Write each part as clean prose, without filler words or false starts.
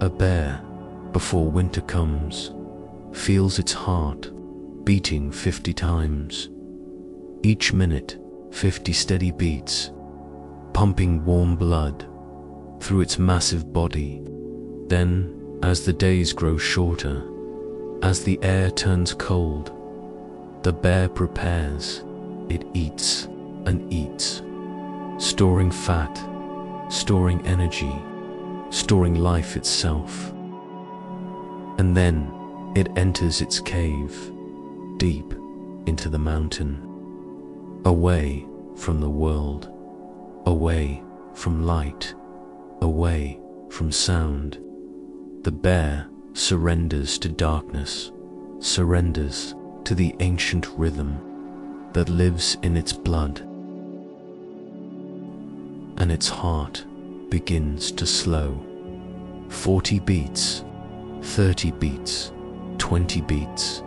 A bear, before winter comes, feels its heart beating 50 times. Each minute, 50 steady beats, pumping warm blood through its massive body. Then, as the days grow shorter, as the air turns cold, the bear prepares. It eats and eats, storing fat, storing energy, storing life itself. And then it enters its cave, deep into the mountain, away from the world, away from light, away from sound. The bear surrenders to darkness, surrenders to the ancient rhythm that lives in its blood. And its heart begins to slow. 40 beats, 30 beats, 20 beats,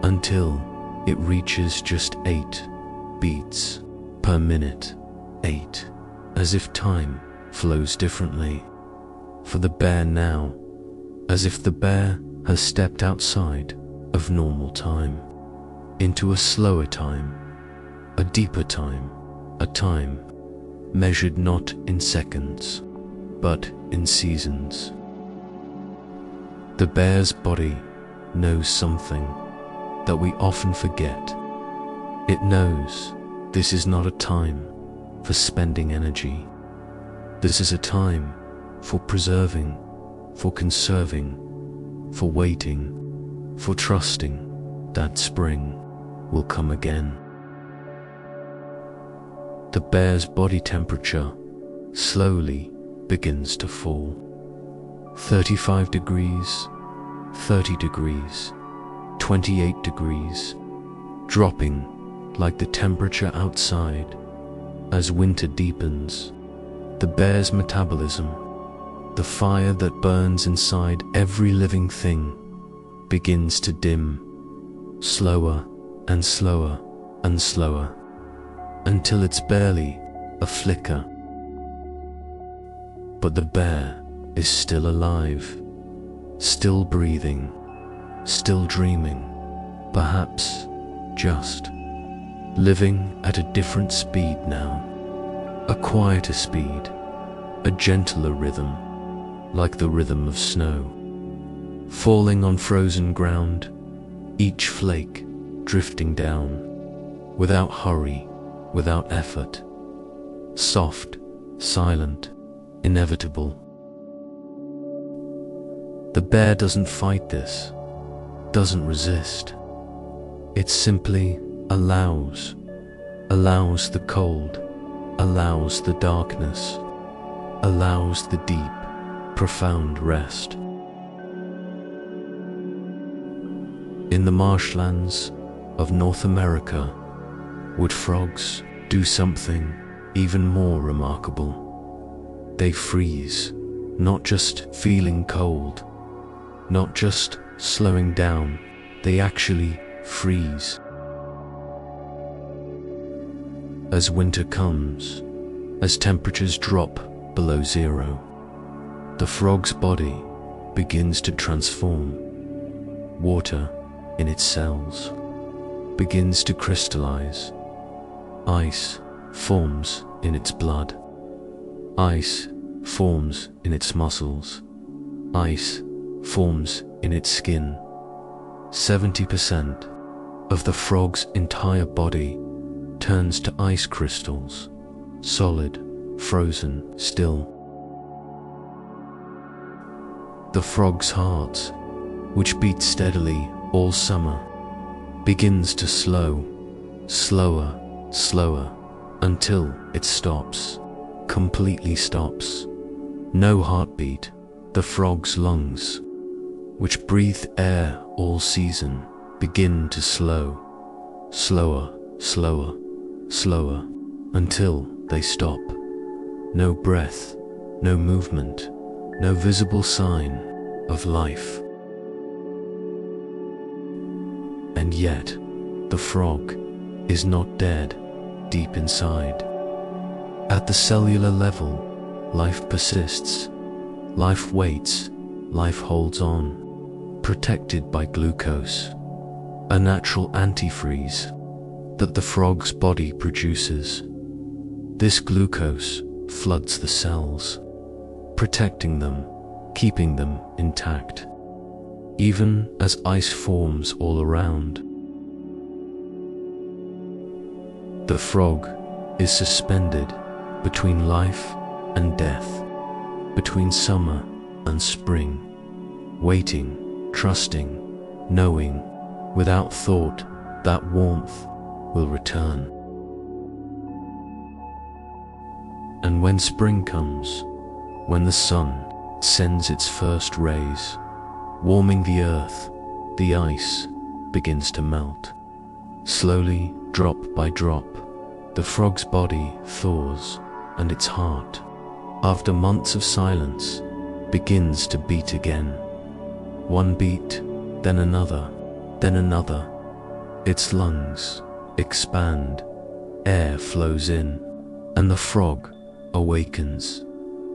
until it reaches just 8 beats per minute. 8, as if time flows differently for the bear now, as if the bear has stepped outside of normal time, into a slower time, a deeper time, a time measured not in seconds, but in seasons. The bear's body knows something that we often forget. It knows this is not a time for spending energy. This is a time for preserving, for conserving, for waiting, for trusting that spring will come again. The bear's body temperature slowly begins to fall. 35 degrees, 30 degrees, 28 degrees, dropping like the temperature outside. As winter deepens, the bear's metabolism, the fire that burns inside every living thing, begins to dim, slower and slower and slower, until it's barely a flicker. But the bear is still alive, still breathing, still dreaming, perhaps just living at a different speed now, a quieter speed, a gentler rhythm, like the rhythm of snow, falling on frozen ground, each flake drifting down, without hurry, without effort, soft, silent, inevitable. The bear doesn't fight this, doesn't resist. It simply allows the cold, allows the darkness, allows the deep, profound rest. In the marshlands of North America, would frogs do something even more remarkable? They freeze, not just feeling cold, not just slowing down, they actually freeze. As winter comes, as temperatures drop below zero, the frog's body begins to transform. Water in its cells begins to crystallize. Ice forms in its blood. Ice forms in its muscles. Ice forms in its skin. 70% of the frog's entire body turns to ice crystals, solid, frozen, still. The frog's heart, which beats steadily all summer, begins to slow, slower, slower, until it stops, completely stops. No heartbeat. The frog's lungs, which breathe air all season, begin to slow, slower, slower, slower, until they stop. No breath, no movement, no visible sign of life. And yet, the frog is not dead deep inside. At the cellular level, life persists. Life waits life holds on, protected by glucose, a natural antifreeze that the frog's body produces. This glucose floods the cells, protecting them, keeping them intact, even as ice forms all around. The frog is suspended between life and death, between summer and spring, waiting, trusting, knowing, without thought that warmth will return. And when spring comes, when the sun sends its first rays, warming the earth, the ice begins to melt. Slowly, drop by drop, the frog's body thaws, and its heart, after months of silence, begins to beat again. One beat, then another, then another. Its lungs expand, air flows in, and the frog awakens,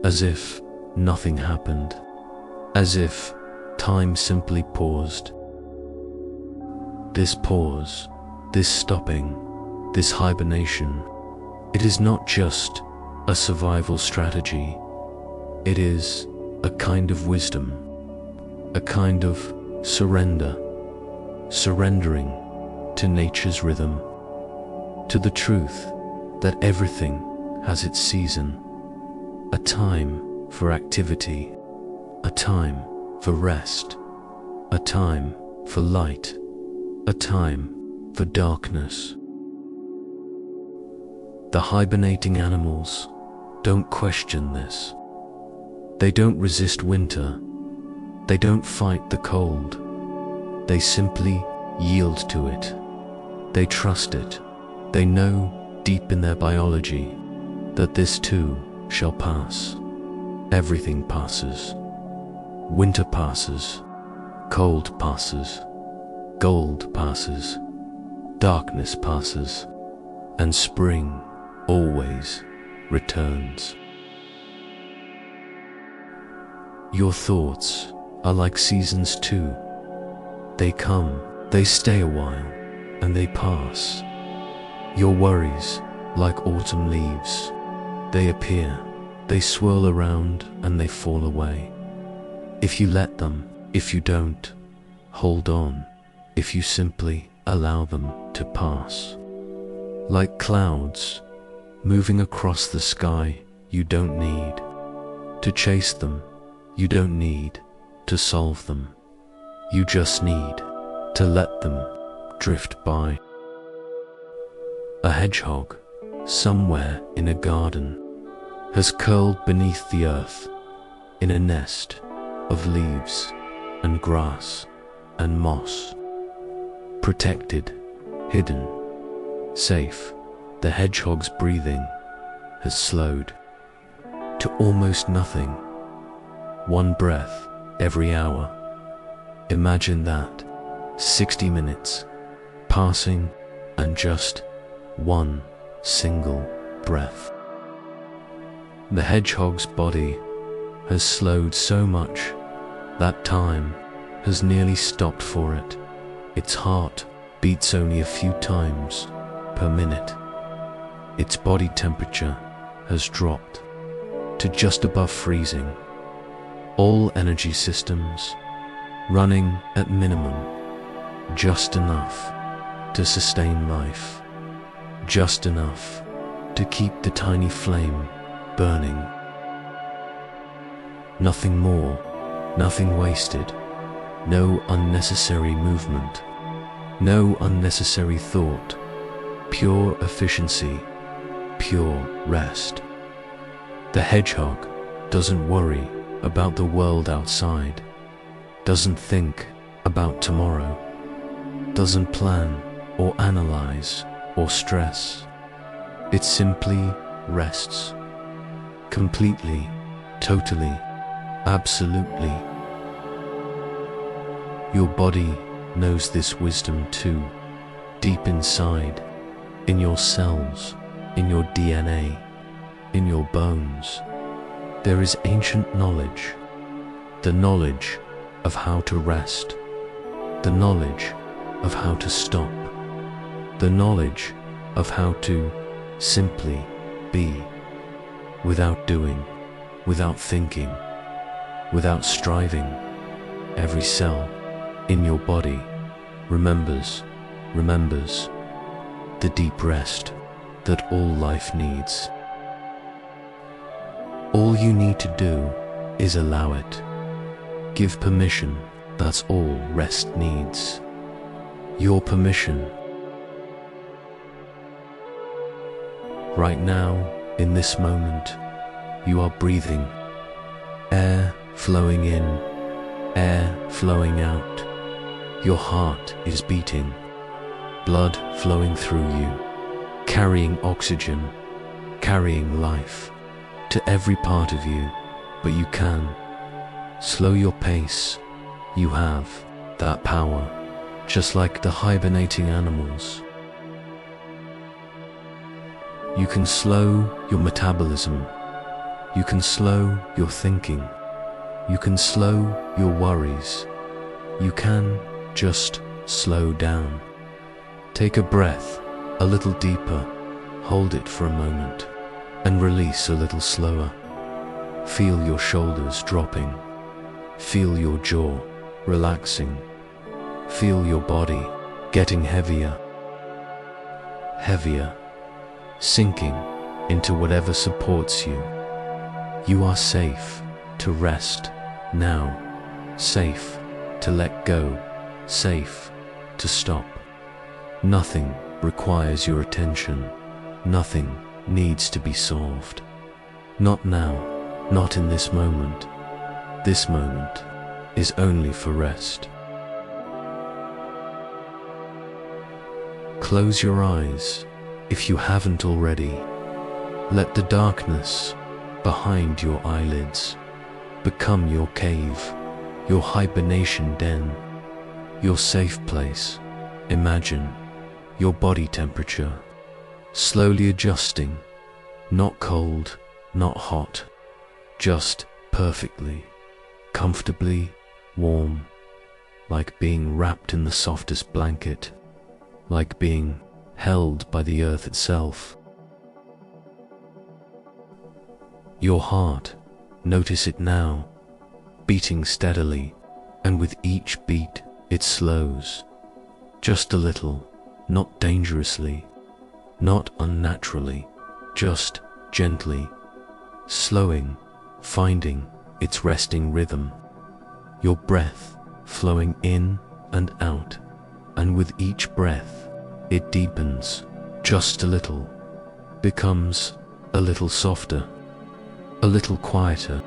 as if nothing happened, as if time simply paused. This pause, this stopping, this hibernation, it is not just a survival strategy. It is a kind of wisdom, a kind of surrender, surrendering to nature's rhythm, to the truth that everything has its season, a time for activity, a time for rest, a time for light, a time for darkness. The hibernating animals don't question this. They don't resist winter. They don't fight the cold. They simply yield to it. They trust it. They know deep in their biology that this too shall pass. Everything passes. Winter passes. Cold passes. Gold passes. Darkness passes. And spring always returns. Your thoughts are like seasons too. They come, they stay a while, and they pass. Your worries, like autumn leaves, they appear, they swirl around, and they fall away. If you let them, if you don't, hold on, if you simply allow them to pass. Like clouds, moving across the sky, you don't need to chase them, you don't need to solve them. You just need to let them drift by. A hedgehog, somewhere in a garden, has curled beneath the earth in a nest of leaves and grass and moss. Protected, hidden, safe, the hedgehog's breathing has slowed to almost nothing. One breath every hour. Imagine that, 60 minutes passing and just one single breath. The hedgehog's body has slowed so much that time has nearly stopped for it. Its heart beats only a few times per minute. Its body temperature has dropped to just above freezing. All energy systems running at minimum, just enough to sustain life, just enough to keep the tiny flame burning. Nothing more, nothing wasted, no unnecessary movement, no unnecessary thought, pure efficiency, pure rest. The hedgehog doesn't worry about the world outside, doesn't think about tomorrow, doesn't plan or analyze or stress. It simply rests, completely, totally, absolutely. Your body knows this wisdom too, deep inside, in your cells, in your DNA, in your bones. There is ancient knowledge, the knowledge of how to rest, the knowledge of how to stop, the knowledge of how to simply be, without doing, without thinking, without striving. Every cell in your body remembers the deep rest that all life needs. All you need to do is allow it. Give permission, that's all rest needs. Your permission. Right now, in this moment, you are breathing. Air flowing in, air flowing out. Your heart is beating, blood flowing through you, carrying oxygen, carrying life to every part of you. But you can slow your pace. You have that power, just like the hibernating animals. You can slow your metabolism. You can slow your thinking. You can slow your worries. You can just slow down. Take a breath a little deeper, hold it for a moment, and release a little slower. Feel your shoulders dropping. Feel your jaw relaxing. Feel your body getting heavier, heavier, sinking into whatever supports you. You are safe to rest now, safe to let go, safe to stop. Nothing requires your attention. Nothing needs to be solved. Not now, not in this moment. This moment is only for rest. Close your eyes if you haven't already. Let the darkness behind your eyelids become your cave, your hibernation den, your safe place. Imagine your body temperature slowly adjusting, not cold, not hot, just perfectly, comfortably warm, like being wrapped in the softest blanket, like being held by the earth itself. Your heart, notice it now, beating steadily, and with each beat it slows, just a little, not dangerously, not unnaturally, just gently, slowing, finding its resting rhythm. Your breath flowing in and out, and with each breath it deepens just a little, becomes a little softer, a little quieter,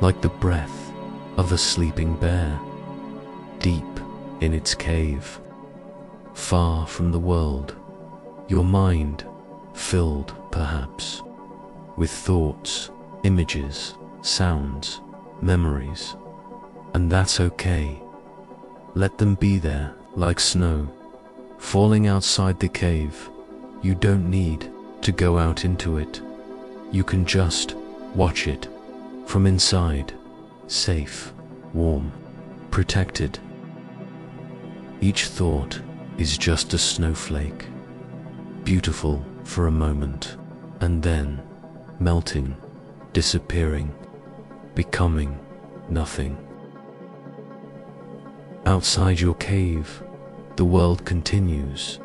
like the breath of a sleeping bear, deep in its cave, far from the world, your mind filled perhaps with thoughts, images, sounds, memories, and that's okay. Let them be there like snow, falling outside the cave. You don't need to go out into it. You can just watch it from inside, safe, warm, protected. Each thought is just a snowflake, beautiful for a moment, and then melting, disappearing, becoming nothing. Outside your cave, the world continues.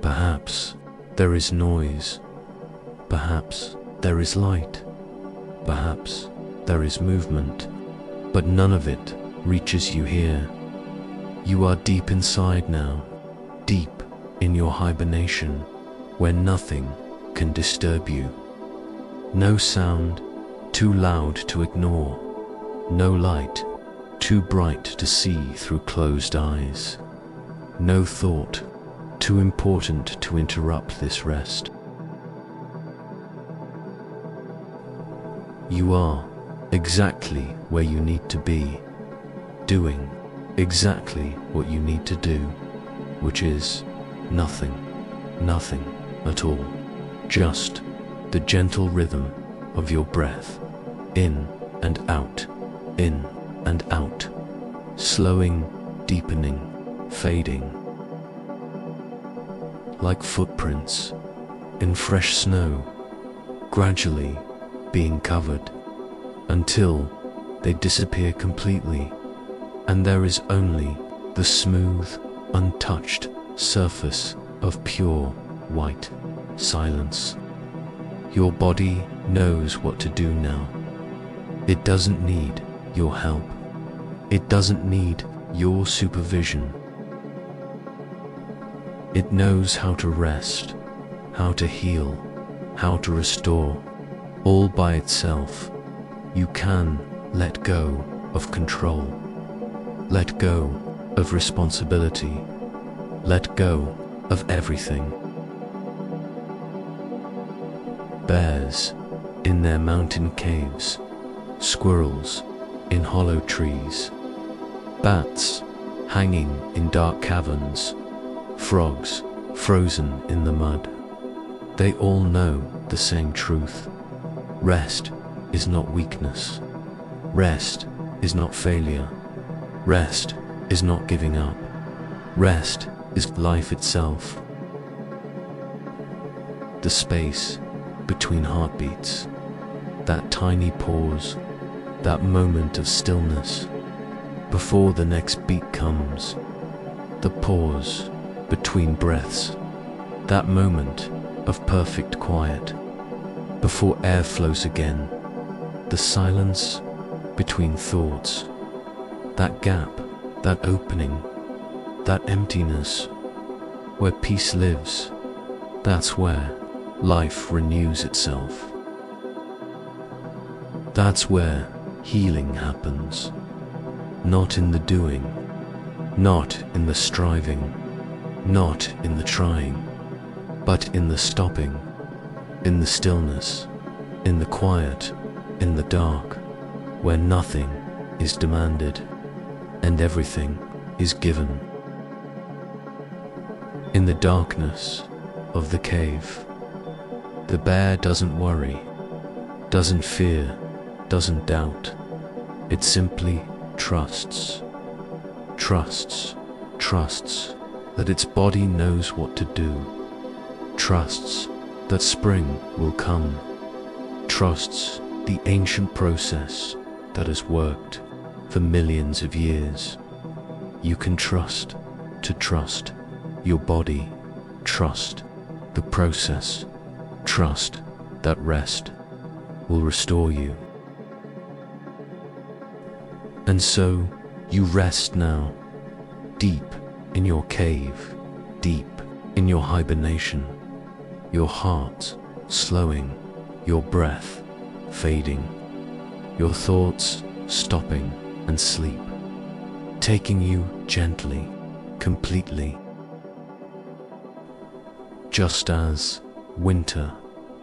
Perhaps there is noise. Perhaps there is light. Perhaps there is movement. But none of it reaches you here. You are deep inside now, deep in your hibernation, where nothing can disturb you. No sound too loud to ignore. No light too bright to see through closed eyes. No thought too important to interrupt this rest. You are exactly where you need to be, doing exactly what you need to do, which is nothing, nothing at all, just the gentle rhythm of your breath, in and out. in and out, slowing, deepening, fading. Like footprints in fresh snow, gradually being covered until they disappear completely, and there is only the smooth, untouched surface of pure white silence. Your body knows what to do now. It doesn't need your help. It doesn't need your supervision. It knows how to rest, how to heal, how to restore, all by itself. You can let go of control, let go of responsibility, let go of everything. Bears in their mountain caves, squirrels in hollow trees, bats hanging in dark caverns, frogs frozen in the mud. They all know the same truth. Rest is not weakness. Rest is not failure. Rest is not giving up. Rest is life itself. The space between heartbeats, that tiny pause, that moment of stillness before the next beat comes, the pause between breaths, that moment of perfect quiet before air flows again, the silence between thoughts, that gap, that opening, that emptiness where peace lives. That's where life renews itself. That's where healing happens. Not in the doing, not in the striving, not in the trying, but in the stopping, in the stillness, in the quiet, in the dark, where nothing is demanded and everything is given. In the darkness of the cave, the bear doesn't worry, doesn't fear, doesn't doubt. It simply trusts, trusts, trusts that its body knows what to do, trusts that spring will come, trusts the ancient process that has worked for millions of years. You can trust to trust your body, trust the process, trust that rest will restore you. And so you rest now, deep in your cave, deep in your hibernation, your heart slowing, your breath fading, your thoughts stopping and sleep, taking you gently, completely. Just as winter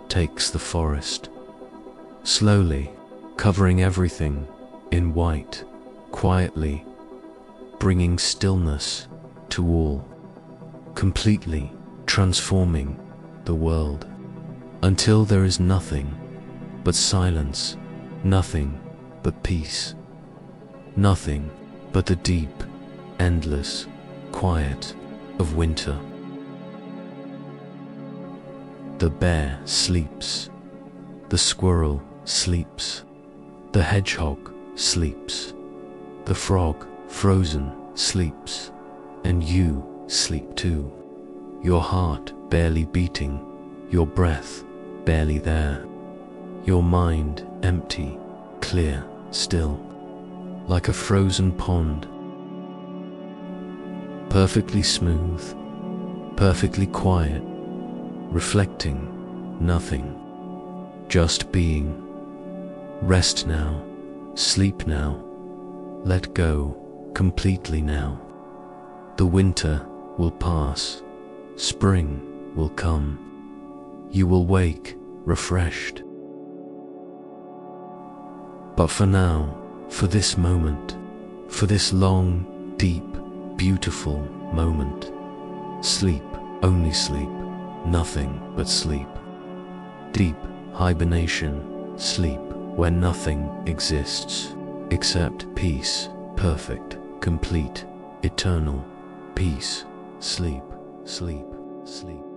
takes the forest, slowly covering everything in white, quietly, bringing stillness to all, completely transforming the world, until there is nothing but silence, nothing but peace, nothing but the deep, endless quiet of winter. The bear sleeps, the squirrel sleeps, the hedgehog sleeps, the frog frozen sleeps, and you sleep too. Your heart barely beating, your breath barely there, your mind empty, clear, still, like a frozen pond, perfectly smooth, perfectly quiet, reflecting nothing, just being. Rest now, sleep now, let go completely now. The winter will pass, spring will come, you will wake refreshed. But for now, for this moment, for this long, deep, beautiful moment, sleep, only sleep, nothing but sleep. Deep hibernation, sleep where nothing exists, Accept peace, perfect, complete, eternal peace. Sleep, sleep, sleep.